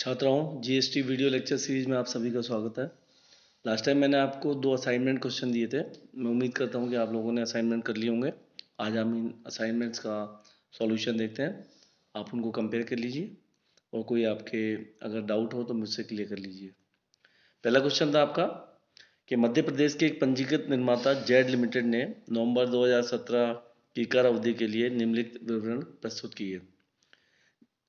छात्राओं, GST video lecture series में आप सभी का स्वागत है। लास्ट टाइम मैंने आपको 2 असाइनमेंट क्वेश्चन दिए थे। मैं उम्मीद करता हूं कि आप लोगों ने असाइनमेंट कर लिए होंगे। आज हम इन असाइनमेंट्स का सॉल्यूशन देखते हैं। आप उनको कंपेयर कर लीजिए और कोई आपके अगर डाउट हो तो मुझसे क्लियर कर लीजिए। पहला क्वेश्चन था आपका कि मध्य प्रदेश के एक पंजीकृत निर्माता जेड लिमिटेड ने नवंबर 2017 की कर अवधि के लिए निम्नलिखित विवरण प्रस्तुत किए।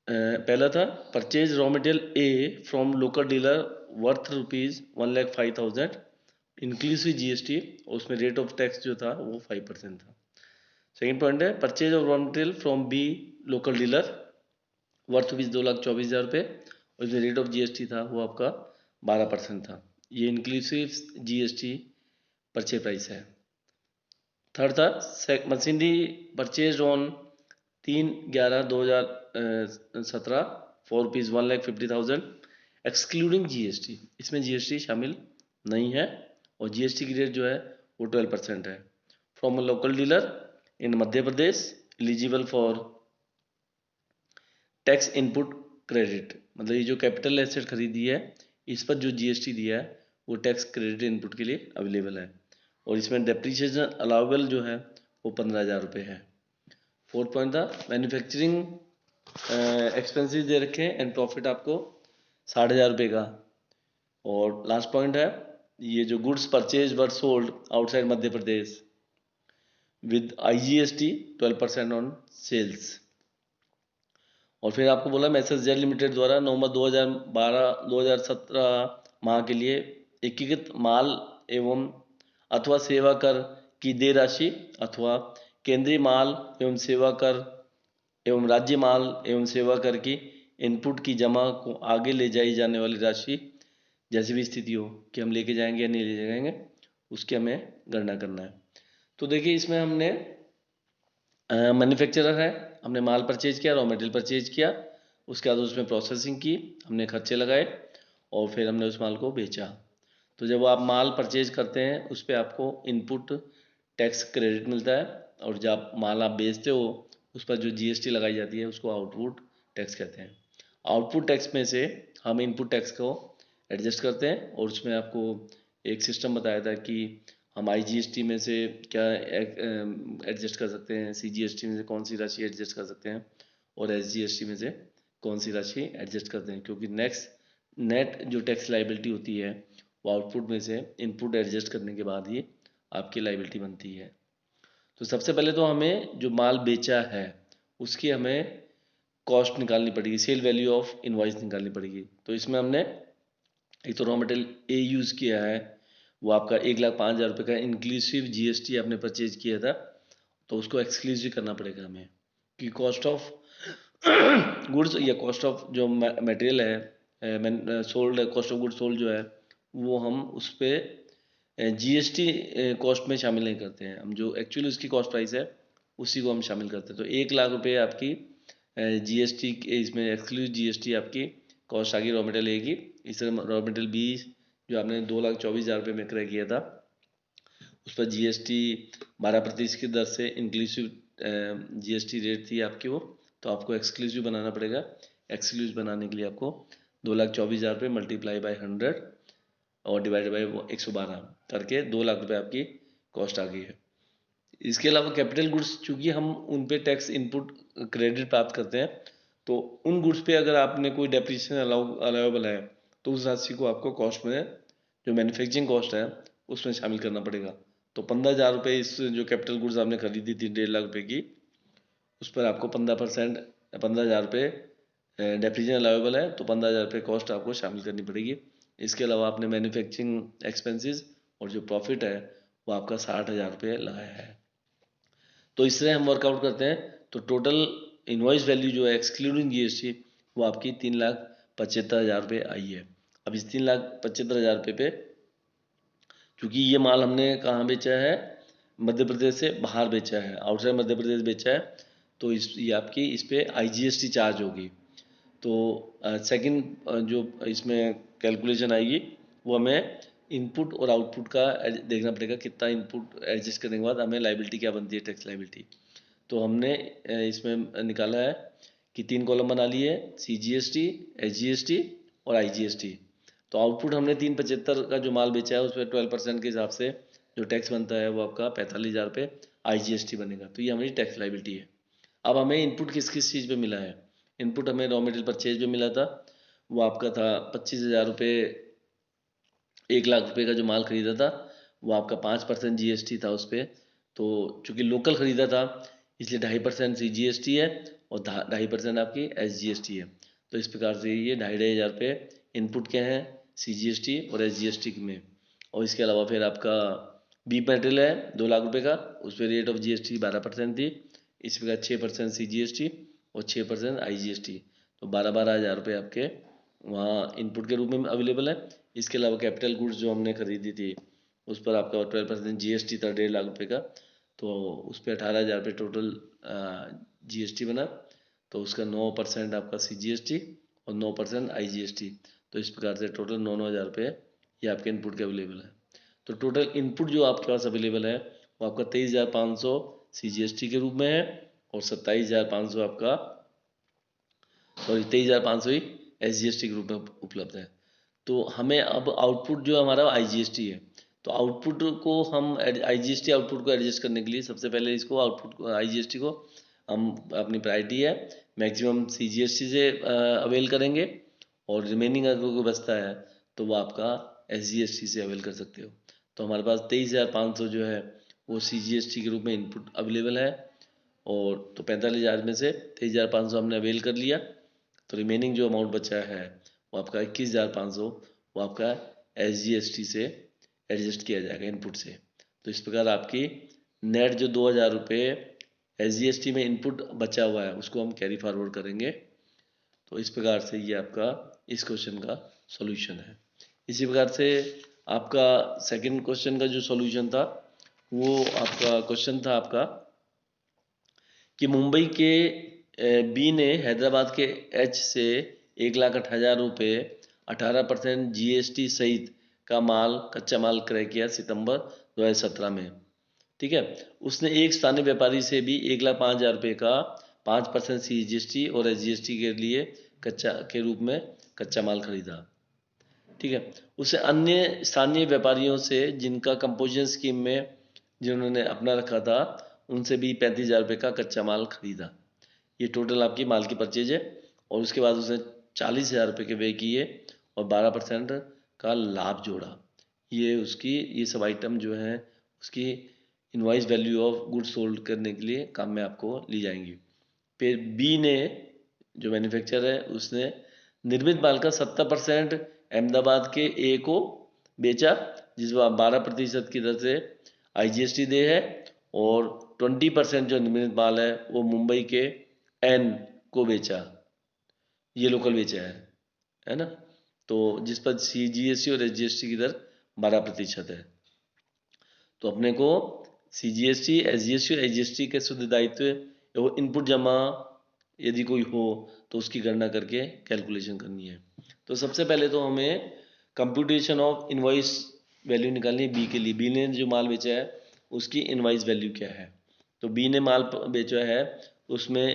पहला था purchase raw material A from local dealer worth ₹1,05,000 inclusive GST, और उसमें रेट ऑफ टैक्स जो था वो 5% था। सेकेंड पॉइंट है purchase of raw material from B local dealer worth ₹2,24,000 और इसमें रेट ऑफ जीएसटी था वो आपका 12% था। ये इंक्लूसिव जीएसटी परचेज प्राइस है। थर्ड था machinery purchase on 3/11/2017 for ₹1,50,000 excluding GST. इसमें जीएसटी शामिल नहीं है और जीएसटी की रेट जो है वो 12% है। From a local dealer in Madhya Pradesh eligible for tax input credit, मतलब ये जो कैपिटल एसेट खरीदी है इस पर जो जीएसटी दिया है वो टैक्स क्रेडिट इनपुट के लिए अवेलेबल है और इसमें डेप्रीशिएशन अलाउबल जो है वो ₹15,000 है। फोर्थ पॉइंट था मैन्युफैक्चरिंग एक्सपेंसेस दे रखे हैं एंड प्रॉफिट आपको ₹60,000 का। और लास्ट पॉइंट है ये जो goods purchase were sold outside Madhya Pradesh with IGST 12% on sales. और फिर आपको बोला मैसेज जेड लिमिटेड द्वारा नवंबर 2017 माह के लिए एकीकृत माल एवं अथवा सेवा कर की देय राशि अथवा केंद्रीय माल एवं सेवा कर एवं राज्य माल एवं सेवा कर की इनपुट की जमा को आगे ले जाई जाने वाली राशि जैसी भी स्थिति हो कि हम लेके जाएंगे या नहीं ले जाएंगे उसकी हमें गणना करना है। तो देखिए इसमें हमने मैन्युफैक्चरर है, हमने माल परचेज किया, रॉ मटेरियल परचेज किया, उसके बाद उसमें प्रोसेसिंग की, हमने खर्चे लगाए और फिर हमने उस माल को बेचा। तो जब आप माल परचेज करते हैं उस पर आपको इनपुट टैक्स क्रेडिट मिलता है और जब माल आप बेचते हो उस पर जो जीएसटी लगाई जाती है उसको आउटपुट टैक्स कहते हैं। आउटपुट टैक्स में से हम इनपुट टैक्स को एडजस्ट करते हैं और उसमें आपको एक सिस्टम बताया था कि हम आईजीएसटी में से क्या एडजस्ट कर सकते हैं, सीजीएसटी में से कौन सी राशि एडजस्ट कर सकते हैं और एसजीएसटी में से कौन सी राशि एडजस्ट करते हैं, क्योंकि नेट जो टैक्स लाइबिलिटी होती है वो आउटपुट में से इनपुट एडजस्ट करने के बाद ही आपकी लाइबिलिटी बनती है। तो सबसे पहले तो हमें जो माल बेचा है उसकी हमें कॉस्ट निकालनी पड़ेगी, सेल वैल्यू ऑफ इनवॉइस निकालनी पड़ेगी। तो इसमें हमने एक तो रॉ मटेरियल ए यूज़ किया है वो आपका ₹1,05,000 का इंक्लूसिव जीएसटी आपने परचेज किया था, तो उसको एक्सक्लूसिव करना पड़ेगा हमें कि कॉस्ट ऑफ गुड्स या कॉस्ट ऑफ जो मटेरियल है sold, cost of goods sold जो है वो हम उस पर जीएसटी कॉस्ट में शामिल नहीं करते हैं। हम जो एक्चुअली उसकी कॉस्ट प्राइस है उसी को हम शामिल करते हैं। तो ₹1,00,000 आपकी जीएसटी इसमें एक्सक्लूसिव जीएसटी आपकी कॉस्ट आ गई रॉ मटेरियल ए की। इस तरह रॉ मटेरियल बी जो आपने ₹2,24,000 में क्रय किया था उस पर जीएसटी 12% की दर से इंक्लूसिव जीएसटी रेट थी आपकी वो, तो आपको एक्सक्लूसिव बनाना पड़ेगा। एक्सक्लूसिव बनाने के लिए आपको ₹2,24,000 मल्टीप्लाई बाय 100 और डिवाइडेड बाय 112 करके ₹2,00,000 आपकी कॉस्ट आ गई है। इसके अलावा कैपिटल गुड्स चूंकि हम उन पे टैक्स इनपुट क्रेडिट प्राप्त करते हैं तो उन गुड्स पे अगर आपने कोई डेप्रिसिएशन अलाउबल है तो उस राशि को आपको कॉस्ट में जो मैन्युफैक्चरिंग कॉस्ट है उसमें शामिल करना पड़ेगा। तो ₹15,000 इस जो कैपिटल गुड्स आपने खरीदी थी ₹1,50,000 की उस पर आपको 15% ₹15,000 डेप्रिसिएशन अलाउबल है तो ₹15,000 कॉस्ट आपको शामिल करनी पड़ेगी। इसके अलावा आपने मैन्युफैक्चरिंग एक्सपेंसेस और जो प्रॉफिट है वो आपका ₹60,000 लगाया है। तो इससे हम वर्कआउट करते हैं तो टोटल इनवॉइस वैल्यू जो है एक्सक्लूडिंग जीएसटी वो आपकी ₹3,75,000 आई है। अब इस ₹3,75,000 पे क्योंकि ये माल हमने कहाँ बेचा है, मध्य प्रदेश से बाहर बेचा है, आउटसाइड मध्य प्रदेश बेचा है, तो ये आपकी इस पर आईजीएसटी चार्ज होगी। तो सेकंड जो इसमें कैलकुलेशन आएगी वो हमें इनपुट और आउटपुट का देखना पड़ेगा, कितना इनपुट एडजस्ट करने के बाद हमें लाइबिलिटी क्या बनती है, टैक्स लाइबिलिटी। तो हमने इसमें निकाला है कि 3 कॉलम बना लिए, सीजीएसटी, एसजीएसटी और IGST। तो आउटपुट हमने 375 का जो माल बेचा है उस पर 12% के हिसाब से जो टैक्स बनता है वो आपका 45,000 रुपये IGST बनेगा। तो ये हमारी टैक्स लाइबिलिटी है। अब हमें इनपुट किस किस चीज़ पे मिला है? इनपुट हमें रॉ मटेरियल परचेज पे मिला था, वो आपका था 25,000 रुपये। 1,00,000 रुपये का जो माल खरीदा था वो आपका 5% GST था उस पर। तो चूँकि लोकल ख़रीदा था इसलिए 2.5% CGST है और 2.5% आपकी SGST है। तो इस प्रकार से ये 2,500 रुपये इनपुट के हैं CGST और SGST में। और इसके अलावा फिर आपका बीफ मटेरियल है 2 लाख रुपये का, उस पर रेट ऑफ GST 12% थी। इस प्रकार 6% CGST और 6% IGST, तो 12,000 रुपये आपके वहाँ इनपुट के रूप में अवेलेबल है। इसके अलावा कैपिटल गुड्स जो हमने खरीदी थी उस पर आपका 12% GST था 1.5 लाख रुपये का, तो उस पर 18,000 रुपये टोटल GST बना। तो उसका 9% आपका CGST और 9% IGST, तो इस प्रकार से टोटल 9,000 रुपये ये आपके इनपुट के अवेलेबल है। तो टोटल इनपुट जो आपके पास अवेलेबल है वो आपका 23,500 CGST के रूप में है और 27,500 आपका 23,500 ही SGST के रूप में उपलब्ध है। तो हमें अब आउटपुट जो हमारा IGST है, तो आउटपुट को हम IGST आउटपुट को एडजस्ट करने के लिए सबसे पहले इसको आउटपुट को IGST को हम अपनी प्रायोरिटी है मैक्सिमम CGST से अवेल करेंगे और रिमेनिंग अगर कोई बचता है तो वो आपका SGST से अवेल कर सकते हो। तो हमारे पास 23,500 जो है वो CGST के रूप में इनपुट अवेलेबल है और तो 45,000 में से 23,500 हमने अवेल कर लिया। तो रिमेनिंग जो अमाउंट बचा है वो आपका 21,500 वो आपका SGST से एडजस्ट किया जाएगा इनपुट से। तो इस प्रकार आपकी नेट जो 2,000 रुपये SGST में इनपुट बचा हुआ है उसको हम कैरी फॉरवर्ड करेंगे। तो इस प्रकार से ये आपका इस क्वेश्चन का सॉल्यूशन है। इसी प्रकार से आपका सेकंड क्वेश्चन का जो सॉल्यूशन था वो आपका क्वेश्चन था आपका कि मुंबई के बी ने हैदराबाद के एच से 1,08,000 रुपये 18% GST सहित का माल कच्चा माल क्रय किया सितंबर 2017 में। ठीक है, उसने एक स्थानीय व्यापारी से भी 1,05,000 रुपये का 5% CGST और SGST के लिए कच्चा के रूप में कच्चा माल खरीदा। ठीक है, उसे अन्य स्थानीय व्यापारियों से जिनका कंपोजिशन स्कीम में जिन्होंने अपना रखा था उनसे भी 35,000 रुपये का कच्चा माल खरीदा। ये टोटल आपकी माल की परचेज है और उसके बाद उसने 40,000 रुपये के व्यय किए और 12% का लाभ जोड़ा। ये उसकी ये सब आइटम जो हैं उसकी invoice value of goods sold करने के लिए काम में आपको ली जाएंगी। फिर बी ने जो मैन्युफैक्चरर है उसने निर्मित माल का 70% अहमदाबाद के ए को बेचा जिस पर 12% की दर से IGST दे है और 20% जो निर्मित माल है वो मुंबई के एन को बेचा, ये लोकल बेचा है ना। तो जिस पर CGST और SGST की दर 12% है। तो अपने को CGST, SGST और IGST के शुद्ध दायित्व वो इनपुट जमा यदि कोई हो तो उसकी गणना करके कैलकुलेशन करनी है। तो सबसे पहले तो हमें कंप्यूटेशन ऑफ इनवॉइस वैल्यू निकालनी है बी के लिए। बी ने जो माल बेचा है उसकी इनवॉइस वैल्यू क्या है। तो बी ने माल बेचा है उसमें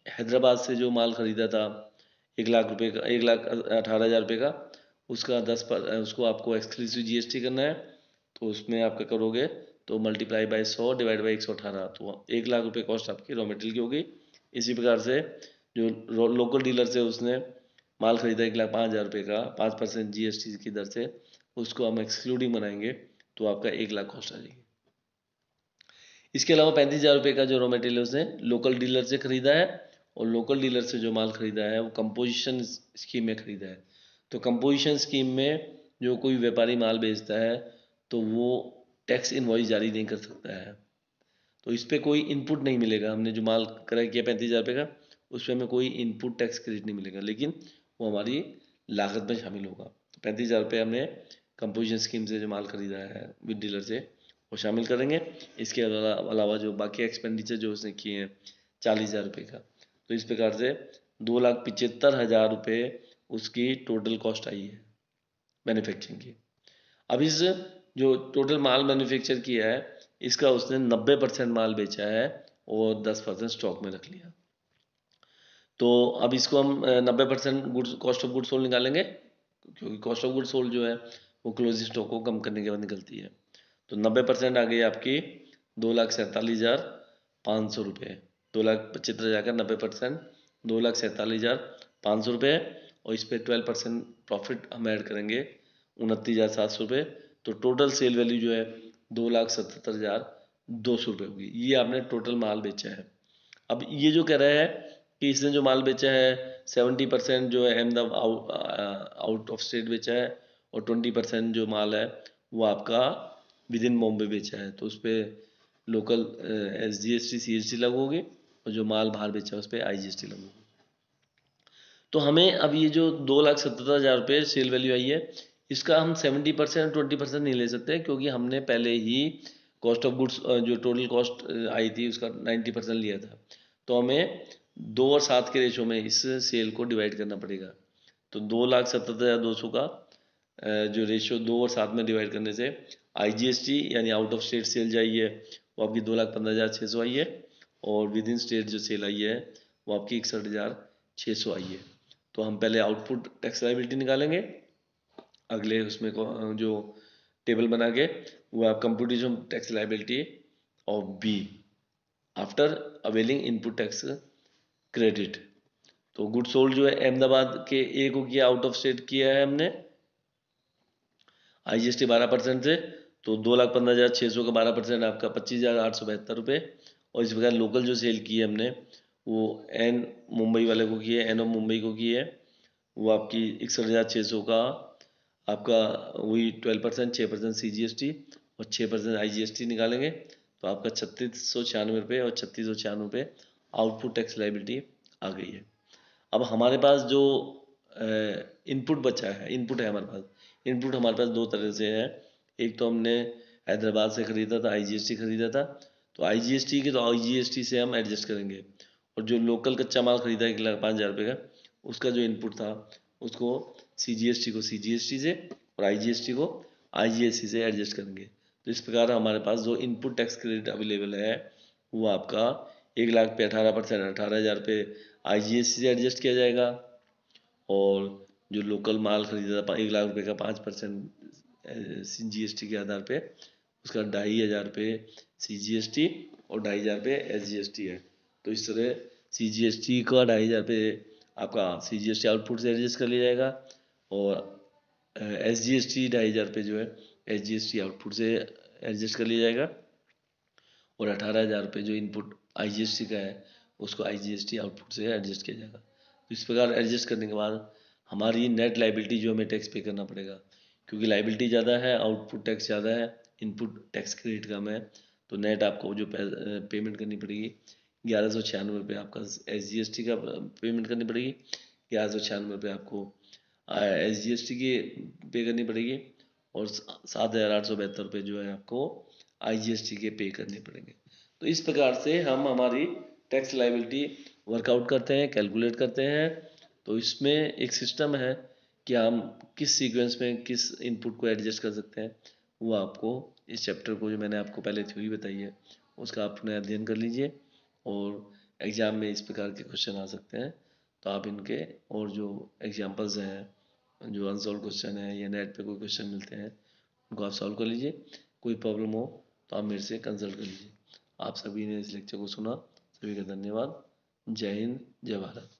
हैदराबाद से जो माल खरीदा था 1,00,000 रुपये का 1,18,000 रुपये का उसका 10% उसको आपको एक्सक्लूसिव GST करना है। तो उसमें आपका करोगे तो मल्टीप्लाई बाय 100 डिवाइड बाई 118 तो 1,00,000 रुपये कॉस्ट आपकी रॉ मटेरियल की होगी। इसी प्रकार से जो लोकल डीलर से उसने माल खरीदा 1,05,000 रुपये का 5% GST की दर से उसको हम एक्सक्लूडिंग बनाएंगे तो आपका 1,00,000 कॉस्ट आ जाएगी। इसके अलावा 35,000 रुपये का जो रॉ मटेरियल उसने लोकल डीलर से खरीदा है और लोकल डीलर से जो माल खरीदा है वो कंपोजिशन स्कीम में खरीदा है। तो कंपोजिशन स्कीम में जो कोई व्यापारी माल बेचता है तो वो टैक्स इनवॉइस जारी नहीं कर सकता है। तो इस पर कोई इनपुट नहीं मिलेगा। हमने जो माल क्रय किया 35,000 रुपये का उस पर हमें कोई इनपुट टैक्स क्रेडिट नहीं मिलेगा, लेकिन वो हमारी लागत में शामिल होगा। तो 35,000 रुपये हमने कंपोजिशन स्कीम से जो माल खरीदा है विद डीलर से वो शामिल करेंगे। इसके अलावा जो बाकी एक्सपेंडिचर जो उसने किए हैं 40,000 रुपये का, तो इस प्रकार से 2,75,000 रुपये उसकी टोटल कॉस्ट आई है मैन्युफैक्चरिंग की। अब इस जो टोटल माल मैन्युफैक्चर किया है इसका उसने 90% माल बेचा है और 10% स्टॉक में रख लिया। तो अब इसको हम 90% goods cost of goods sold निकालेंगे। क्योंकि कॉस्ट ऑफ गुड सोल्ड जो है वो क्लोजिंग स्टॉक को कम करने के बाद निकलती है। तो 90% आ गई आपकी 2,47,500 रुपये। 2,75,000 का 90%, 2,47,500 रुपये, और इस पर 12% प्रॉफिट हम ऐड करेंगे 29,700 रुपये। तो टोटल सेल वैल्यू जो है 2,77,200 रुपये होगी। ये आपने टोटल माल बेचा है। अब ये जो कह रहा है कि इसने जो माल बेचा है 70% जो है अहमदाबाद आउट ऑफ स्टेट बेचा है, और 20% जो माल है वो आपका विद इन बॉम्बे बेचा है। तो उस पर लोकल SGST CST लगू होगी, और जो माल बाहर बेचा है उस पर IGST लगू होगी। तो हमें अब ये जो 2,77,000 रुपये सेल वैल्यू आई है, इसका हम 70% 20% नहीं ले सकते, क्योंकि हमने पहले ही कॉस्ट ऑफ गुड्स जो टोटल कॉस्ट आई थी उसका 90% लिया था। तो हमें 2 और 7 के रेशो में इस सेल को डिवाइड करना पड़ेगा। तो 2,77,200 का जो रेशियो 2 और 7 में डिवाइड करने से IGST यानी आउट ऑफ स्टेट सेल जो आई है वो आपकी 2,15,600 आई है, और विद इन स्टेट जो सेल आई है वो आपकी 61,600 आई है। तो हम पहले आउटपुट टैक्स लायबिलिटी निकालेंगे, अगले उसमें जो टेबल बना के वो आप computation tax liability of be after availing input tax credit. तो गुड सोल्ड जो है अहमदाबाद के ए को किया, आउट ऑफ स्टेट किया है हमने IGST 12% से, तो 2,15,600 का 12% आपका 25,872 रुपये। और इस प्रकार लोकल जो सेल की है हमने वो एन मुंबई वाले को की है, एन ऑफ मुंबई को की है, वो आपकी 61,600 का आपका वही 12%, 6% CGST और 6% IGST निकालेंगे, तो आपका 3,696 रुपये और 3,696 रुपये आउटपुट टैक्स लायबिलिटी आ गई है। अब हमारे पास जो इनपुट बचा है, इनपुट है हमारे पास, इनपुट हमारे पास दो तरह से है। एक तो हमने हैदराबाद से ख़रीदा था, IGST ख़रीदा था, तो IGST के तो IGST से हम एडजस्ट करेंगे, और जो लोकल कच्चा माल ख़रीदा 1,05,000 रुपये का, उसका जो इनपुट था उसको CGST को CGST से और IGST को IGST से एडजस्ट करेंगे। तो इस प्रकार हमारे पास जो इनपुट टैक्स क्रेडिट अवेलेबल है वो आपका 1,00,000 पे 18%, 18,000 रुपये IGST से एडजस्ट किया जाएगा, और जो लोकल माल खरीदा था 1,00,000 रुपये का 5% GST के आधार पे उसका 2,500 रुपये CGST और 2,500 रुपये SGST है। तो इस तरह CGST का 2,500 रुपये आपका CGST आउटपुट से एडजस्ट कर लिया जाएगा, और SGST 2,500 रुपये जो है SGST आउटपुट से एडजस्ट कर लिया जाएगा, और 18,000 रुपये जो इनपुट IGST का है उसको IGST आउटपुट से एडजस्ट किया जाएगा। तो इस प्रकार एडजस्ट करने के बाद हमारी नेट लायबिलिटी जो हमें टैक्स पे करना पड़ेगा, क्योंकि लायबिलिटी ज़्यादा है, आउटपुट टैक्स ज़्यादा है, इनपुट टैक्स क्रेडिट कम है, तो नेट आपको जो पेमेंट करनी पड़ेगी 1,196 रुपये आपका SGST का पेमेंट करनी पड़ेगी, 1,196 रुपये आपको SGST की पे करनी पड़ेगी, और 7,872 रुपये जो है आपको IGST के पे करने पड़ेंगे। तो इस प्रकार से हम हमारी टैक्स लायबिलिटी वर्कआउट करते हैं, कैलकुलेट करते हैं। तो इसमें एक सिस्टम है कि हम किस सीक्वेंस में किस इनपुट को एडजस्ट कर सकते हैं, वो आपको इस चैप्टर को जो मैंने आपको पहले थ्योरी बताई है उसका आपने अध्ययन कर लीजिए, और एग्ज़ाम में इस प्रकार के क्वेश्चन आ सकते हैं। तो आप इनके और जो एग्जांपल्स हैं, जो अनसॉल्व क्वेश्चन है या नेट पे कोई क्वेश्चन मिलते हैं उनको आप सॉल्व कर लीजिए। कोई प्रॉब्लम हो तो आप मेरे से कंसल्ट कर लीजिए। आप सभी ने इस लेक्चर को सुना, सभी का धन्यवाद। जय हिंद, जय भारत।